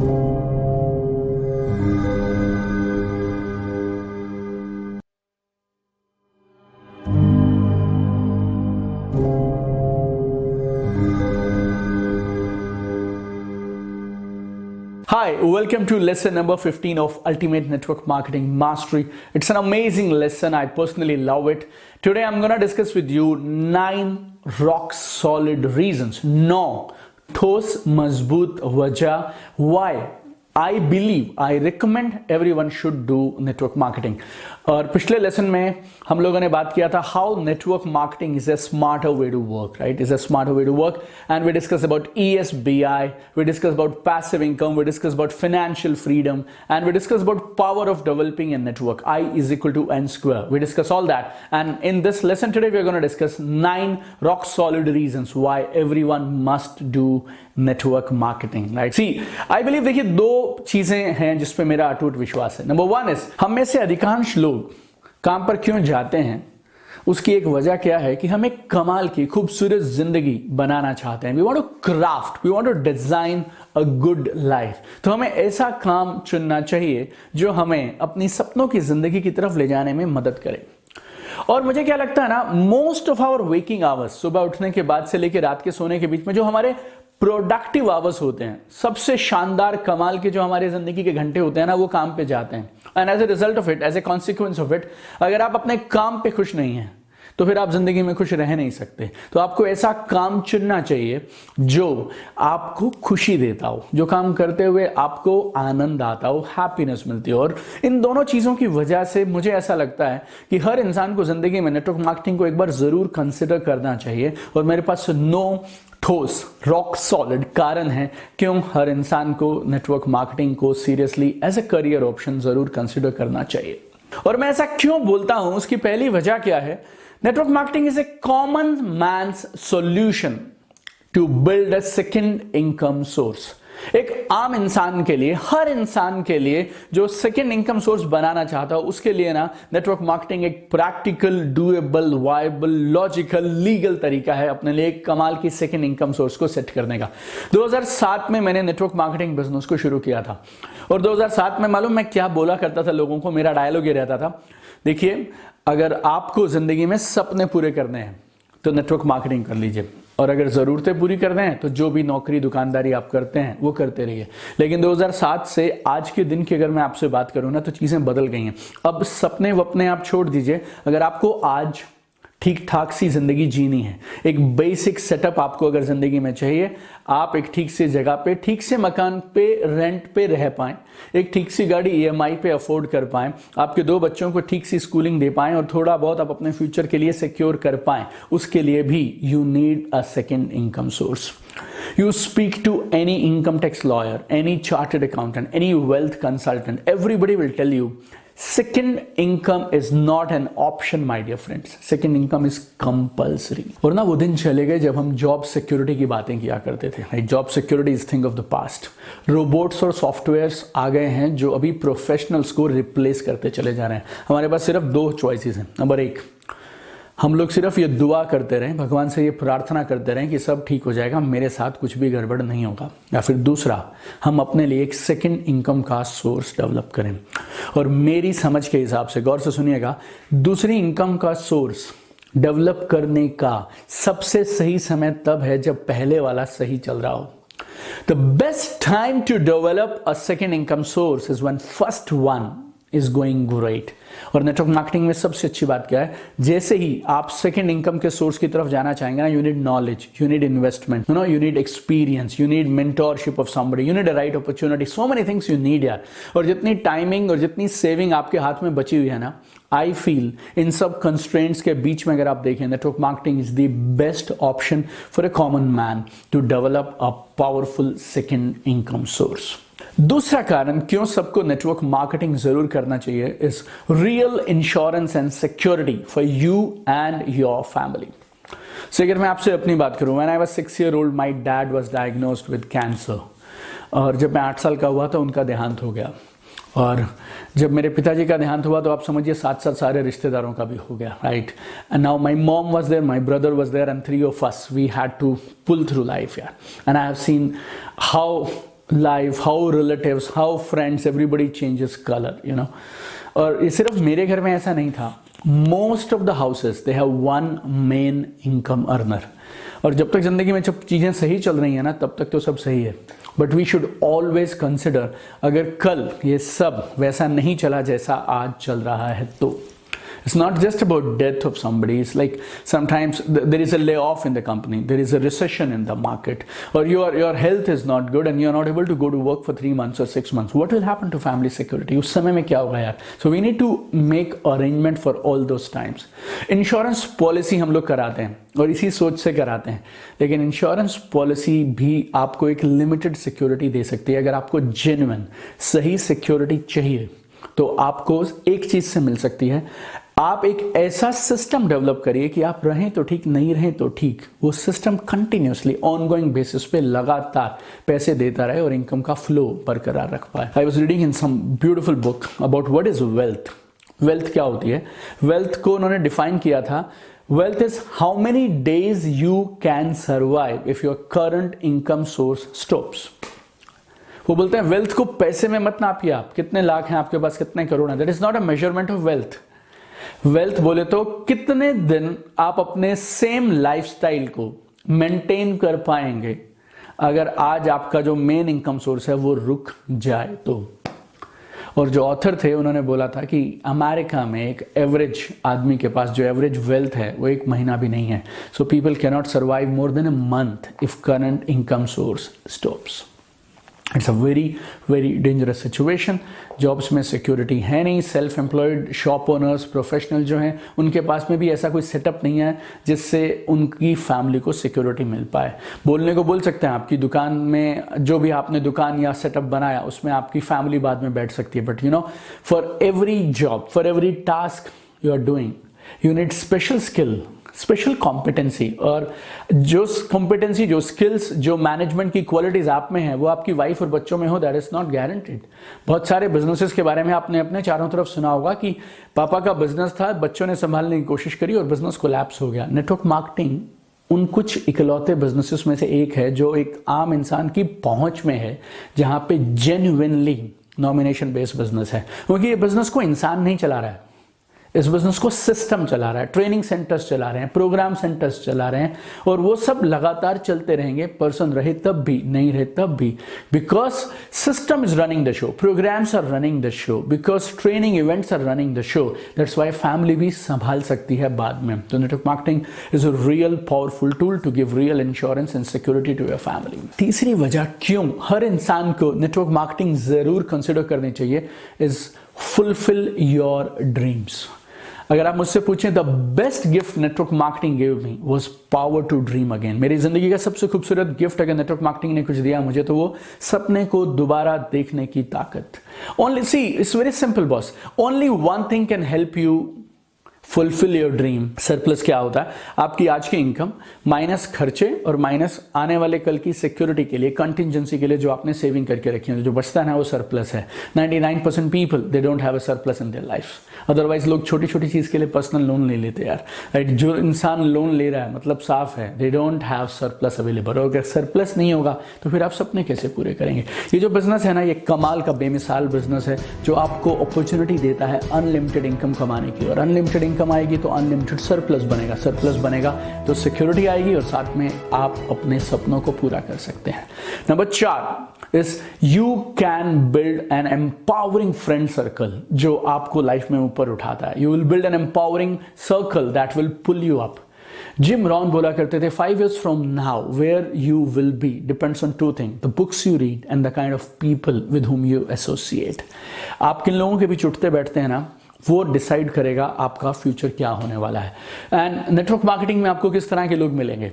Hi, welcome to lesson number 15 of Ultimate Network Marketing Mastery. It's an amazing lesson. I personally love it. Today I'm going to discuss with you 9 rock solid reasons. 9 ठोस मजबूत वजह why I recommend everyone should do network marketing. और पिछले lesson में हम लोगों ने बात किया था how network marketing is a smarter way to work, right? Is a smarter way to work and we discuss about ESBI, we discuss about passive income, we discuss about financial freedom, and we discuss about power of developing a network. I is equal to N square. We discuss all that, and in this lesson today we are going to discuss 9 rock solid reasons why everyone must do network marketing, right? See, I believe देखिए 2 चीजें हैं जिस पे मेरा अटूट विश्वास है. Number 1 is हम में से अधिकांश लोग काम पर क्यों जाते हैं, उसकी एक वजह क्या है कि हम एक कमाल की खूबसूरत जिंदगी बनाना चाहते हैं. We want to craft, we want to design a good life. तो हमें ऐसा काम चुनना चाहिए जो हमें अपनी सपनों की जिंदगी की तरफ ले जाने में मदद करे. और मुझे क्या लगता है ना, most of our waking hours, सुबह उठने के बाद से लेकर रात के सोने के बीच में जो हमारे प्रोडक्टिव आवर्स होते हैं, सबसे शानदार कमाल के जो हमारे जिंदगी के घंटे होते हैं ना, वो काम पे जाते हैं. And as a result of it, as a consequence of it, अगर आप अपने काम पे खुश नहीं हैं तो फिर आप जिंदगी में खुश रह नहीं सकते. तो आपको ऐसा काम चुनना चाहिए जो आपको खुशी देता हो, जो काम करते हुए आपको आनंद आता हो, हैप्पीनेस मिलती हो. और इन दोनों चीजों की वजह से मुझे ऐसा लगता है कि हर इंसान को जिंदगी में नेटवर्क मार्केटिंग को एक बार जरूर कंसिडर करना चाहिए. और मेरे पास 9 ठोस रॉक सॉलिड कारण है क्यों हर इंसान को नेटवर्क मार्केटिंग को seriously as a career option जरूर कंसिडर करना चाहिए. और मैं ऐसा क्यों बोलता हूं, उसकी पहली वजह क्या है? Network marketing is a common man's solution to build a second income source. एक आम इंसान के लिए, हर इंसान के लिए जो सेकेंड इनकम सोर्स बनाना चाहता हो, उसके लिए ना नेटवर्क मार्केटिंग एक practical, doable, viable, logical, legal तरीका है अपने लिए एक कमाल की सेकेंड इनकम सोर्स को सेट करने का. 2007 में मैंने नेटवर्क मार्केटिंग बिजनेस को शुरू किया था. और 2007 में मालूम मैं क्या बोला करता था लोगों को? मेरा डायलॉग ये रहता था, देखिए अगर आपको जिंदगी में सपने पूरे करने हैं तो नेटवर्क मार्केटिंग कर लीजिए, और अगर जरूरतें पूरी करने हैं तो जो भी नौकरी दुकानदारी आप करते हैं वो करते रहिए. लेकिन 2007 से आज के दिन की अगर मैं आपसे बात करूं ना, तो चीजें बदल गई हैं. अब सपने वपने आप छोड़ दीजिए. अगर आपको आज ठीक ठाक सी जिंदगी जीनी है, एक बेसिक सेटअप आपको अगर जिंदगी में चाहिए, आप एक ठीक सी जगह पे, ठीक से मकान पे रेंट पे रह पाएं, एक ठीक सी गाड़ी EMI पे अफोर्ड कर पाएं, आपके 2 बच्चों को ठीक सी स्कूलिंग दे पाएं और थोड़ा बहुत आप अपने फ्यूचर के लिए सिक्योर कर पाएं, उसके लिए भी you need a second income source. You speak to any income tax lawyer, any chartered accountant, any wealth consultant, everybody will tell you second income is not an option, my dear friends. Second income is compulsory. और ना वो दिन चले गए जब हम job security की बातें किया करते थे. Job security is thing of the past. Robots और सॉफ्टवेयर्स आ गए हैं जो अभी प्रोफेशनल्स को रिप्लेस करते चले जा रहे हैं. हमारे पास सिर्फ 2 चॉइसेस हैं. नंबर 1, हम लोग सिर्फ ये दुआ करते रहें, भगवान से ये प्रार्थना करते रहें कि सब ठीक हो जाएगा, मेरे साथ कुछ भी गड़बड़ नहीं होगा. या फिर दूसरा, हम अपने लिए एक सेकंड इनकम का सोर्स डेवलप करें. और मेरी समझ के हिसाब से, गौर से सुनिएगा, दूसरी इनकम का सोर्स डेवलप करने का सबसे सही समय तब है जब पहले वाला सही चल रहा हो. The best time to develop a second income source is when first one is going great. और नेटवर्क मार्केटिंग में सबसे अच्छी बात क्या है, जैसे ही आप सेकंड इनकम के सोर्स की तरफ जाना चाहेंगे ना, you need knowledge, you need investment, you need experience, you need mentorship of somebody, you need a right opportunity, so many things you need यार. और जितनी टाइमिंग और जितनी सेविंग आपके हाथ में बची हुई है ना, आई फील इन सब कंस्ट्रेंट्स के बीच में अगर आप देखें, network marketing is the best option for a common man to develop a powerful second income source. दूसरा कारण क्यों सबको नेटवर्क मार्केटिंग जरूर करना चाहिए is real insurance and security for you and your family. So अगर मैं आपसे अपनी बात करूं, when I was 6 year old my dad was diagnosed with cancer. और जब मैं 8 साल का हुआ था उनका देहांत हो गया. और जब मेरे पिताजी का देहांत हुआ तो आप समझिए साथ साथ सारे रिश्तेदारों का भी हो गया, right? And now my mom was there, my brother was there, and 3 of us we had to pull through life यार. And I have seen how life, how relatives, how friends, everybody changes color, you know. और ये सिर्फ मेरे घर में ऐसा नहीं था. Most of the houses they have one main income earner. और जब तक जिंदगी में जब चीजें सही चल रही है ना, तब तक तो सब सही है. But we should always consider, अगर कल ये सब वैसा नहीं चला जैसा आज चल रहा है तो. It's not just about death of somebody. It's like sometimes there is a layoff in the company. There is a recession in the market. Or your health is not good and you're not able to go to work for 3 months or 6 months. What will happen to family security? उस समय में क्या होगा यार? So we need to make arrangement for all those times. Insurance policy हम लोग कराते हैं और इसी सोच से कराते हैं. लेकिन इंश्योरेंस पॉलिसी भी आपको एक लिमिटेड सिक्योरिटी दे सकती है. अगर आपको जेन्युइन सही सिक्योरिटी चाहिए तो आपको एक चीज से मिल सकती है. आप एक ऐसा सिस्टम डेवलप करिए कि आप रहें तो ठीक, नहीं रहें तो ठीक, वो सिस्टम कंटिन्यूअसली ऑनगोइंग बेसिस पे लगातार पैसे देता रहे और इनकम का फ्लो बरकरार रख पाए. I was reading in some beautiful book about what is wealth. Wealth क्या होती है? वेल्थ को उन्होंने डिफाइन किया था. Wealth is how many days you can survive if your current income source stops. वो बोलते हैं वेल्थ को पैसे में मत नापिए, आप कितने लाख हैं आपके पास, कितने करोड़ हैं. That is not a measurement of wealth. Wealth बोले तो कितने दिन आप अपने सेम लाइफस्टाइल को मेंटेन कर पाएंगे अगर आज आपका जो मेन इनकम सोर्स है वो रुक जाए तो. और जो ऑथर थे उन्होंने बोला था कि अमेरिका में एक एवरेज आदमी के पास जो एवरेज वेल्थ है वो 1 महीना भी नहीं है. So people can not survive more than a month if current income source stops. It's a very very dangerous situation. Jobs में सिक्योरिटी है नहीं. Self employed shop owners, professional जो हैं, उनके पास में भी ऐसा कोई सेटअप नहीं है जिससे उनकी फैमिली को सिक्योरिटी मिल पाए. बोलने को बोल सकते हैं आपकी दुकान में जो भी आपने दुकान या सेटअप बनाया उसमें आपकी फैमिली बाद में बैठ सकती है. But you know, for every job, for every task you are doing, you need special skill, special competency. और जो कॉम्पिटेंसी, जो स्किल्स, जो मैनेजमेंट की क्वालिटीज आप में है वो आपकी वाइफ और बच्चों में हो, दैट इज नॉट गारंटीड. बहुत सारे बिजनेसेस के बारे में आपने अपने चारों तरफ सुना होगा कि पापा का बिजनेस था, बच्चों ने संभालने की कोशिश करी और बिजनेस कोलैप्स हो गया. नेटवर्क मार्केटिंग उन कुछ इकलौते बिजनेसेस में से एक है जो एक आम इंसान की पहुंच में है, जहां पे जेन्युइनली नॉमिनेशन बेस्ड बिजनेस है. क्योंकि ये बिजनेस को इंसान नहीं चला रहा है, इस बिजनेस को सिस्टम चला रहा है. ट्रेनिंग सेंटर्स चला रहे हैं, प्रोग्राम सेंटर्स चला रहे हैं, और वो सब लगातार चलते रहेंगे. पर्सन रहे तब भी, नहीं रहे तब भी, because system is running the show, programs are running the show, because training events are running the show. That's why family भी संभाल सकती है बाद में. तो network marketing is a real powerful tool to give real insurance and security to your family. तीसरी वजह क्यों हर इंसान को नेटवर्क मार्केटिंग जरूर कंसिडर करनी चाहिए इज फुलफिल योर ड्रीम्स. अगर आप मुझसे पूछें, the best gift network marketing gave me was power to dream again. मेरी जिंदगी का सबसे खूबसूरत गिफ्ट अगर नेटवर्क मार्केटिंग ने कुछ दिया मुझे तो वो सपने को दोबारा देखने की ताकत. Only see, it's very simple boss. Only one thing can help you fulfil your dream. Surplus क्या होता है? आपकी आज की इनकम माइनस खर्चे और माइनस आने वाले कल की सिक्योरिटी के लिए, कंटिंजेंसी के लिए जो आपने सेविंग करके रखी है, जो बचता है ना वो सरप्लस है. 99% people they don't have a surplus in their life. Otherwise लोग छोटी छोटी चीज के लिए पर्सनल लोन ले लेते हैं यार. राइट, जो इंसान लोन ले रहा है मतलब साफ है they don't have surplus available. और अगर सरप्लस नहीं होगा तो फिर आप सपने कैसे पूरे करेंगे? ये जो बिजनेस है ना, ये कमाल का बेमिसाल बिजनेस है जो आपको अपॉर्चुनिटी देता है अनलिमिटेड इनकम कमाने की. और अनलिमिटेड इनकम आएगी तो अनलिमिटेड सरप्लस बनेगा. सरप्लस बनेगा तो सिक्योरिटी आएगी और साथ में आप अपने सपनों को पूरा कर सकते हैं. Number 4 is you can build an empowering friend circle जो आपको लाइफ में ऊपर उठाता है. You will build an empowering circle that will pull you up. Jim Rohn बोला करते थे 5 years from now where you will be depends on 2 things, the books you read and the kind of people with whom you associate. आप किन लोगों के बीच उठते बैठते हैं ना, वो डिसाइड करेगा आपका फ्यूचर क्या होने वाला है. एंड नेटवर्क मार्केटिंग में आपको किस तरह के लोग मिलेंगे?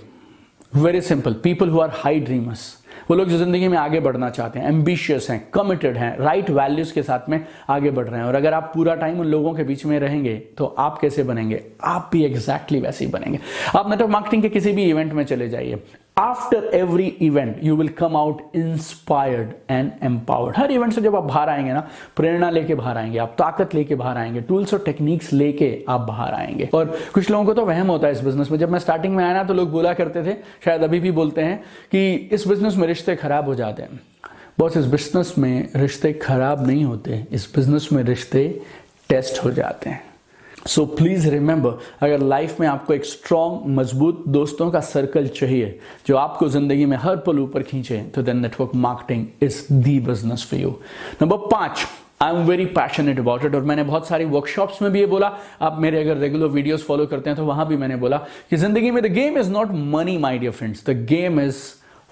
Very simple, people who are high dreamers. वो लोग जो जिंदगी में आगे बढ़ना चाहते हैं, एम्बिशियस हैं, कमिटेड हैं, राइट वैल्यूज के साथ में आगे बढ़ रहे हैं. और अगर आप पूरा टाइम उन लोगों के बीच में रहेंगे तो आप कैसे बनेंगे? आप भी एग्जैक्टली वैसे ही बनेंगे. आप नेटवर्क मार्केटिंग के किसी भी इवेंट में चले जाइए, after every event you will come out inspired and empowered. Her event से जब आप बाहर आएंगे ना, प्रेरणा लेके बाहर आएंगे, आप ताकत लेके बाहर आएंगे, टूल्स और टेक्निक्स लेके आप बाहर आएंगे. और कुछ लोगों को तो वहम होता है इस बिजनेस में. जब मैं स्टार्टिंग में आया ना तो लोग बोला करते थे, शायद अभी भी बोलते हैं, कि इस बिजनेस में रिश्ते खराब हो जाते हैं. बॉस, इस बिजनेस में रिश्ते खराब नहीं होते, इस बिजनेस में रिश्ते टेस्ट हो जाते हैं। सो प्लीज रिमेंबर, अगर लाइफ में आपको एक स्ट्रॉन्ग मजबूत दोस्तों का सर्कल चाहिए जो आपको जिंदगी में हर पल ऊपर खींचे, तो then network marketing is the business for you. Number 5, I am very passionate about it, और मैंने बहुत सारी वर्कशॉप्स में भी ये बोला, आप मेरे अगर रेगुलर वीडियोस फॉलो करते हैं तो वहां भी मैंने बोला कि जिंदगी में the game is not money my dear friends, the game is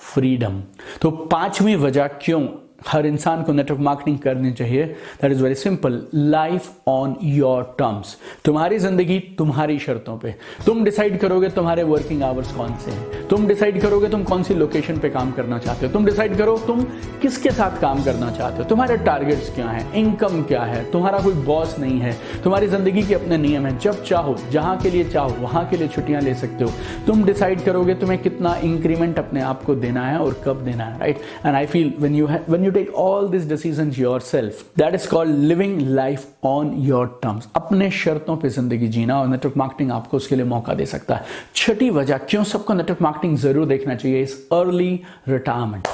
freedom. तो 5वीं वजह क्यों हर इंसान को नेटवर्क मार्केटिंग करनी चाहिए, that is very simple, life on your terms. तुम्हारी जिंदगी तुम्हारी शर्तों पे, तुम डिसाइड करोगे तुम्हारे वर्किंग आवर्स कौन से हैं, तुम डिसाइड करोगे तुम कौन सी लोकेशन पे काम करना चाहते हो, तुम डिसाइड करो तुम किसके साथ काम करना चाहते हो, तुम्हारे टारगेट्स क्या हैं, इनकम क्या है, तुम्हारा कोई बॉस नहीं है, तुम्हारी जिंदगी के अपने नियम हैं, जब चाहो जहां के लिए चाहो वहां के लिए छुट्टियां ले सकते हो, तुम डिसाइड करोगे तुम्हें कितना इंक्रीमेंट अपने आप को देना है और कब देना है, right. And I feel when you take all these decisions yourself, that is called living life on your terms, अपने शर्तों पे जिंदगी जीना, और नेटवर्क मार्केटिंग आपको उसके लिए मौका दे सकता है। 6ठी वजह क्यों सबको नेटवर्क मार्केटिंग जरूर देखना चाहिए, इस अर्ली रिटायरमेंट।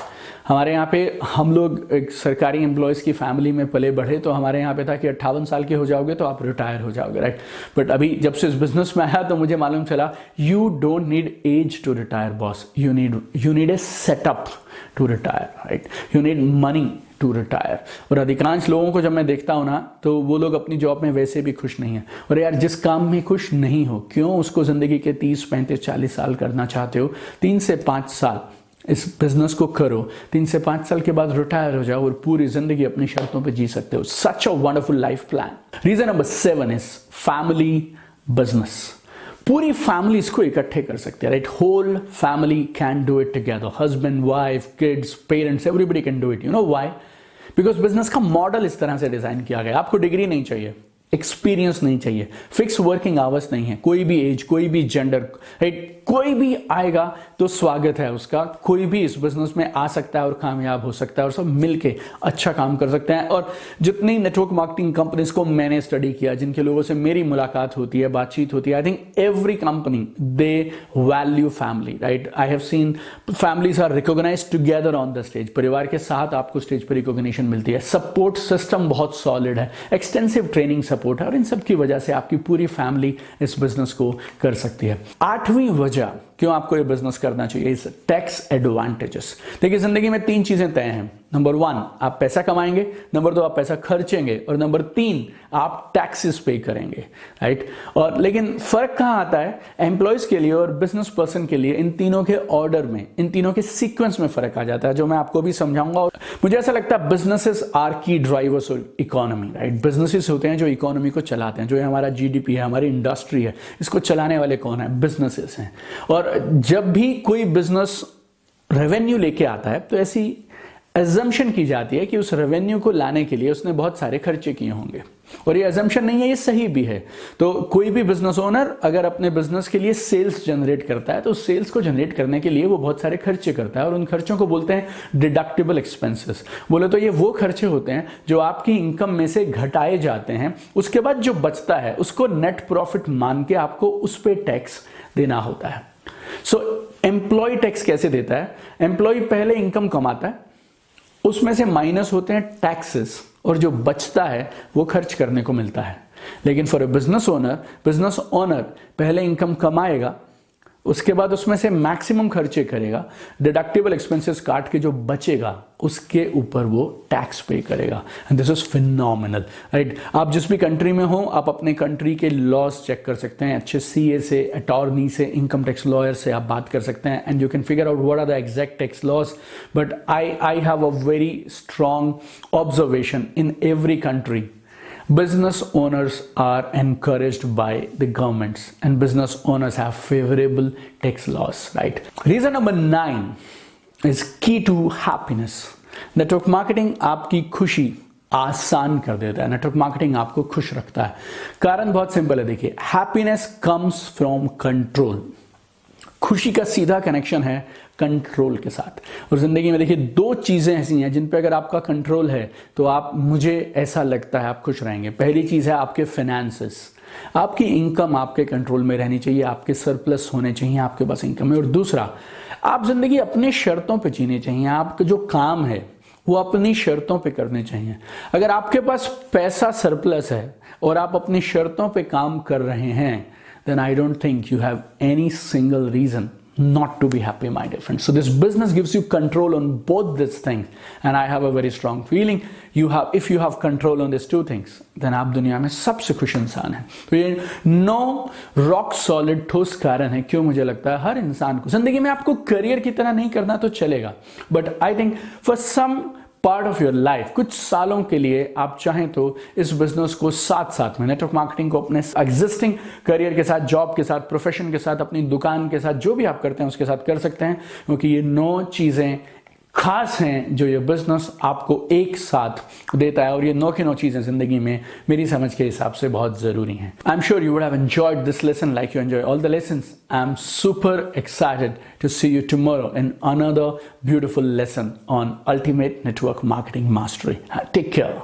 हमारे यहाँ पे हम लोग एक सरकारी एम्प्लॉयज की फैमिली में पले बढ़े, तो हमारे यहाँ पे था कि 58 साल के हो जाओगे तो आप रिटायर हो जाओगे, राइट। बट अभी जब से इस बिजनेस में आया तो मुझे मालूम चला, you don't need age to retire boss, you need a setup to retire, right. You need money to retire. और अधिकांश लोगों को जब मैं देखता हूं ना, तो वो लोग अपनी जॉब में वैसे भी खुश नहीं है। और यार, जिस काम में खुश नहीं हो, क्यों उसको जिंदगी के 30, 35, 40 साल करना चाहते हो, 3 से 5 साल इस बिजनेस को करो, 3 से 5 साल के बाद रिटायर हो जाओ और पूरी जिंदगी अपनी शर्तों पे जी सकते हो। Such a wonderful life plan. Reason number 7 is family business. पूरी फैमिली इसको इकट्ठे कर सकते हैं, right. Whole family can do it together, husband, wife, kids, parents, everybody can do it. You know why? Because business का model इस तरह से डिजाइन किया गया। आपको डिग्री नहीं चाहिए, एक्सपीरियंस नहीं चाहिए, फिक्स वर्किंग आवर्स नहीं है, कोई भी एज, कोई भी जेंडर, राइट, कोई भी आएगा तो स्वागत है उसका, कोई भी इस बिजनेस में आ सकता है और कामयाब हो सकता है, और सब मिलके अच्छा काम कर सकते हैं। और जितनी नेटवर्क मार्केटिंग कंपनीज को मैंने स्टडी किया, जिनके लोगों से मेरी मुलाकात होती है, बातचीत होती है, I think every company they value family, right. I have seen families are recognised together on the stage, परिवार के साथ आपको स्टेज पर रिकॉग्निशन मिलती है, सपोर्ट सिस्टम बहुत सॉलिड है, एक्सटेंसिव ट्रेनिंग सपोर्ट है, और इन सब की वजह से आपकी पूरी फैमिली इस बिजनेस को कर सकती है। 8वीं वजह क्यों आपको ये बिजनेस करना चाहिए, इस टैक्स एडवांटेजेस। देखिए, जिंदगी में 3 चीजें तय हैं। नंबर 1, आप पैसा कमाएंगे, नंबर 2, आप पैसा खर्चेंगे, और नंबर 3, आप टैक्सेस पे करेंगे, राइट। और लेकिन फर्क कहां आता है एम्प्लॉयज के लिए और बिजनेस पर्सन के लिए? इन तीनों के ऑर्डर में, इन तीनों के सीक्वेंस में फर्क आ जाता है, जो मैं आपको भी समझाऊंगा। और मुझे ऐसा लगता है बिजनेसेस आर की drivers of economy, right. Businesses होते हैं जो इकोनॉमी को चलाते हैं, जो हमारा जीडीपी है, हमारी इंडस्ट्री है, इसको चलाने वाले कौन है? बिजनेसेस हैं। और जब भी कोई बिजनेस रेवेन्यू लेके आता है, तो ऐसी अजम्पशन की जाती है कि उस रेवेन्यू को लाने के लिए उसने बहुत सारे खर्चे किए होंगे, और ये अजम्पशन नहीं है, ये सही भी है। तो कोई भी बिजनेस ओनर अगर अपने बिजनेस के लिए सेल्स जनरेट करता है, तो सेल्स को जनरेट करने के लिए वो बहुत सारे खर्चे करता है, और उन खर्चों को बोलते हैं डिडक्टिबल एक्सपेंसेस। बोले तो ये वो खर्चे होते हैं जो आपकी इनकम में से घटाए जाते हैं, उसके बाद जो बचता है उसको नेट प्रॉफिट मान के आपको उस पर टैक्स देना होता है। सो एम्प्लॉय टैक्स कैसे देता है? एम्प्लॉय पहले इनकम कमाता है, उसमें से माइनस होते हैं टैक्सेस, और जो बचता है वो खर्च करने को मिलता है। लेकिन फॉर ए बिजनेस ओनर पहले इनकम कमाएगा, उसके बाद उसमें से मैक्सिमम खर्चे करेगा, डिडक्टिबल एक्सपेंसेस काट के जो बचेगा उसके ऊपर वो टैक्स पे करेगा। And this is phenomenal, right. आप जिस भी कंट्री में हो, आप अपने कंट्री के लॉज चेक कर सकते हैं, अच्छे सीए से, अटॉर्नी से, इनकम टैक्स लॉयर से आप बात कर सकते हैं, and you can figure out what are the exact tax laws. But I have a very strong observation in every country. Business owners are encouraged by the governments, and business owners have favorable tax laws, right? Reason number 9 is key to happiness. Network marketing आपकी खुशी आसान कर देता है, network marketing आपको खुश रखता है। कारण बहुत सिंपल है, देखिए, हैप्पीनेस कम्स फ्रॉम कंट्रोल। खुशी का सीधा कनेक्शन है कंट्रोल के साथ। और जिंदगी में देखिए, 2 चीजें ऐसी हैं जिन पे अगर आपका कंट्रोल है तो आप, मुझे ऐसा लगता है, आप खुश रहेंगे। पहली चीज है आपके फाइनेंसेस, आपकी इनकम आपके कंट्रोल में रहनी चाहिए, आपके सरप्लस होने चाहिए, आपके पास इनकम है। और दूसरा, आप जिंदगी अपने शर्तों पे जीनी चाहिए। आपका जो काम है वो अपनी शर्तों पे करने चाहिए। अगर आपके पास पैसा सरप्लस है और आप अपनी शर्तों पे काम कर रहे हैं, then I don't think you have any single reason not to be happy, my dear friends. So this business gives you control on both these things, and I have a very strong feeling if you have control on these two things, then आप दुनिया में सबसे खुश इंसान हैं। तो ये 9 rock solid ठोस कारण है क्यों मुझे लगता है हर इंसान को जिंदगी में आपको करियर की तरह नहीं करना तो चलेगा, but I think for some part of your life, कुछ सालों के लिए आप चाहें तो इस बिजनेस को साथ साथ में, नेटवर्क मार्केटिंग को अपने एग्जिस्टिंग करियर के साथ, जॉब के साथ, प्रोफेशन के साथ, अपनी दुकान के साथ, जो भी आप करते हैं उसके साथ कर सकते हैं, क्योंकि ये 9 चीजें खास हैं जो ये बिजनेस आपको एक साथ देता है, और ये 9 की 9 चीजें जिंदगी में मेरी समझ के हिसाब से बहुत जरूरी हैं। I am sure you would have enjoyed this lesson like you enjoy all the lessons. I am super excited to see you tomorrow in another beautiful lesson on Ultimate Network Marketing Mastery. Take care.